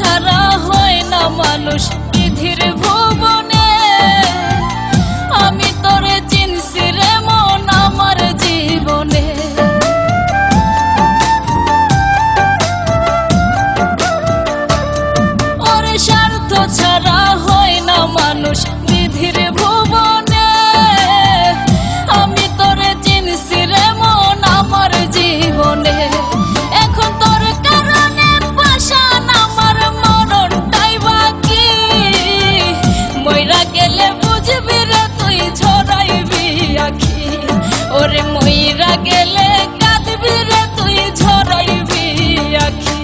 ছাড়া হয় না মানুষ বিধির ভুবনে। আমি তোরে চিনছি রে মন আমার জীবনে। ওরে স্বার্থ ছাড়া হয় না মানুষ বিধির ভুবনে। আমি তোরে চিনছি রে মন আমার জীবনে। এখন তোর কারণে পাশান আমার মরণটাই বাকি। মইরা গেলে বুঝবি রে তুই ঝরাইবি আখি। ওরে মইরা গেলে কাঁদবি রে তুই ঝরাইবি আখি।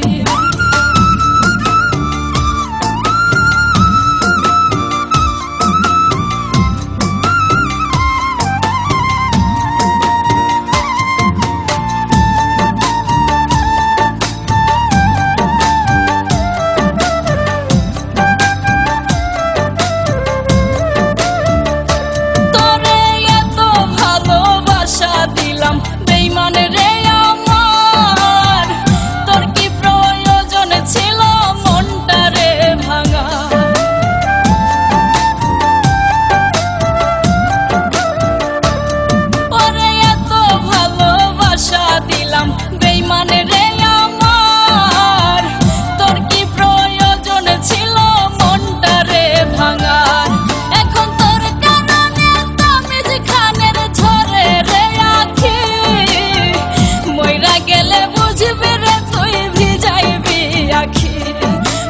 দিলাম বেঈমান রে আমার, তোর কি প্রয়োজন ছিল মনটা রে ভাঙা। ওরে এত ভালোবাসা দিলাম বেঈমান রে আমার, তোর কি প্রয়োজন ছিল মনটা রে ভাঙার। এখন তোর কারণে তামিজ খানের ঝরে রে আখি। মইরা গেলে বুঝবি রে তুই ভিজাইবি আখি।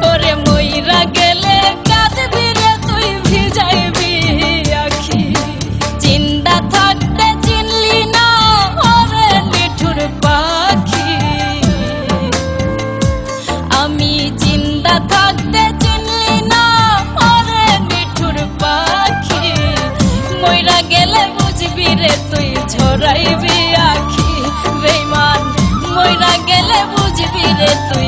ওরে মইরা গেলে কাঁদবি রে তুই ভিজাইবি আখি। জিন্দা থাকতে চিনলি না ওরে নিঠুর পাখি। আমি জিন্দা থাকতে চিনলি না ওরে নিঠুর পাখি। মইরা গেলে বুঝবি রে তুই ঝরাইবি আখি। বেঈমান মইরা গেলে বুঝবি রে তুই